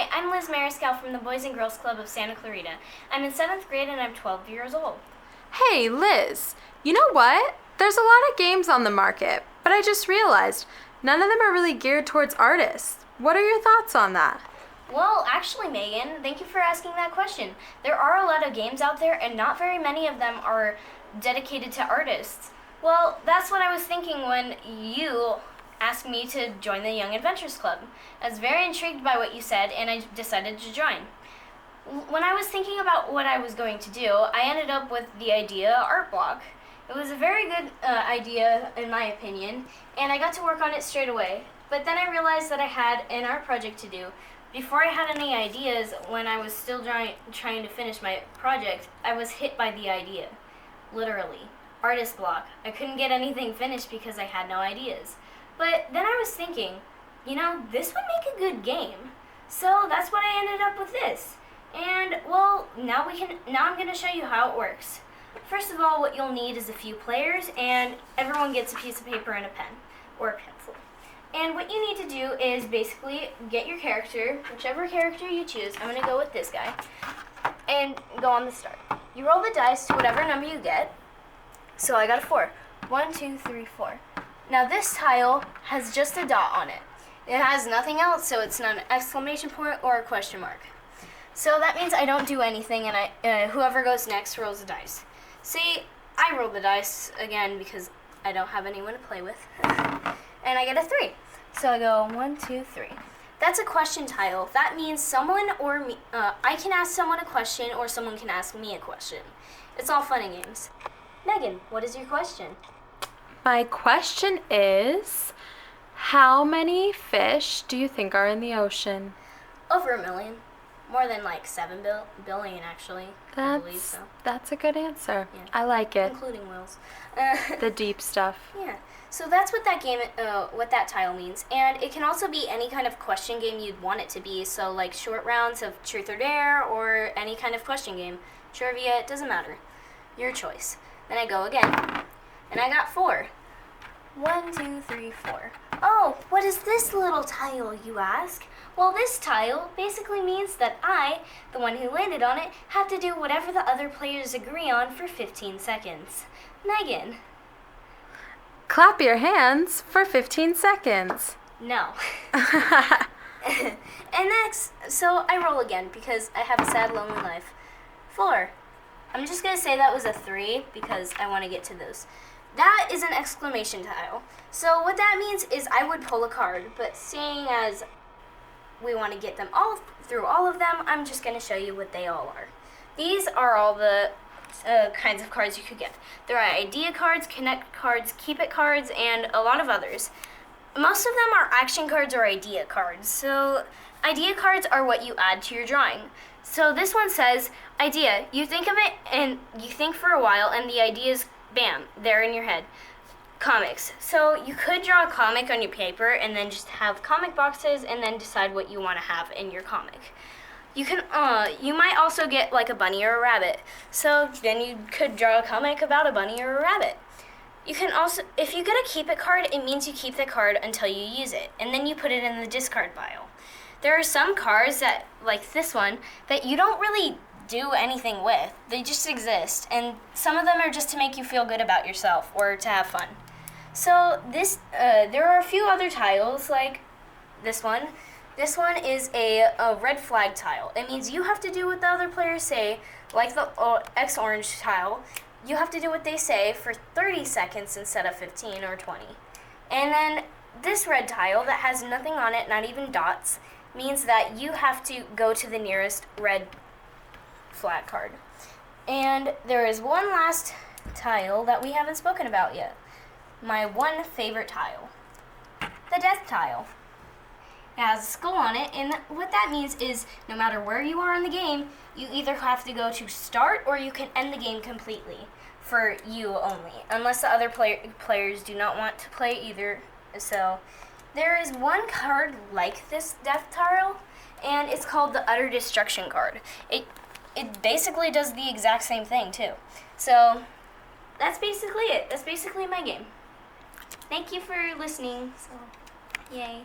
Hi, I'm Liz Mariscal from the Boys and Girls Club of Santa Clarita. I'm in 7th grade and I'm 12 years old. Hey, Liz, you know what? There's a lot of games on the market, but I just realized none of them are really geared towards artists. What are your thoughts on that? Well, actually, Megan, thank you for asking that question. There are a lot of games out there and not very many of them are dedicated to artists. Well, that's what I was thinking when you asked me to join the Young Adventures Club. I was very intrigued by what you said and I decided to join. When I was thinking about what I was going to do, I ended up with the idea art block. It was a very good idea in my opinion, and I got to work on it straight away. But then I realized that I had an art project to do. Before I had any ideas, when I was still trying to finish my project, I was hit by the idea. Literally. Artist block. I couldn't get anything finished because I had no ideas. But then I was thinking, this would make a good game. So that's what I ended up with this. And, well, now I'm going to show you how it works. First of all, what you'll need is a few players, and everyone gets a piece of paper and a pen, or a pencil. And what you need to do is basically get your character, whichever character you choose. I'm going to go with this guy, and go on the start. You roll the dice to whatever number you get. So I got a 4. 1, 2, 3, 4. Now this tile has just a dot on it. It has nothing else, so it's not an exclamation point or a question mark. So that means I don't do anything, and whoever goes next rolls the dice. See, I roll the dice again because I don't have anyone to play with. And I get a 3. So I go 1, 2, 3. That's a question tile. That means someone or me, I can ask someone a question or someone can ask me a question. It's all fun and games. Megan, what is your question? My question is, how many fish do you think are in the ocean? Over 1 million. More than like 7 billion, actually. I believe so. That's a good answer. Yeah. I like it. Including whales. The deep stuff. Yeah. So that's what that game, what that tile means. And it can also be any kind of question game you'd want it to be. So like short rounds of truth or dare or any kind of question game. Trivia, it doesn't matter. Your choice. Then I go again. And I got 4. 1, 2, 3, 4. Oh, what is this little tile, you ask? Well, this tile basically means that I, the one who landed on it, have to do whatever the other players agree on for 15 seconds. Megan. Clap your hands for 15 seconds. No. And next, so I roll again because I have a sad, lonely life. 4. I'm just going to say that was a 3 because I want to get to those. That is an exclamation tile. So what that means is I would pull a card, but seeing as we want to get them all through all of them, I'm just going to show you what they all are. These are all the kinds of cards you could get. There are idea cards, connect cards, keep it cards, and a lot of others. Most of them are action cards or idea cards. So idea cards are what you add to your drawing. So this one says, idea. You think of it and you think for a while and the idea is, bam, there in your head. Comics. So you could draw a comic on your paper and then just have comic boxes and then decide what you want to have in your comic. You might also get like a bunny or a rabbit. So then you could draw a comic about a bunny or a rabbit. You can also, if you get a keep it card, it means you keep the card until you use it, and then you put it in the discard pile. There are some cards that, like this one, that you don't really do anything with. They just exist, and some of them are just to make you feel good about yourself or to have fun. So there are a few other tiles like this one. This one is a red flag tile. It means you have to do what the other players say, like the X orange tile. You have to do what they say for 30 seconds instead of 15 or 20. And then this red tile that has nothing on it, not even dots, means that you have to go to the nearest red flag card. And there is one last tile that we haven't spoken about yet. My one favorite tile. The death tile. It has a skull on it, and what that means is no matter where you are in the game, you either have to go to start or you can end the game completely for you only, unless the other players do not want to play either. So there is one card like this death tile, and it's called the Utter Destruction card. It basically does the exact same thing too. So that's basically it. That's basically my game. Thank you for listening. So, yay.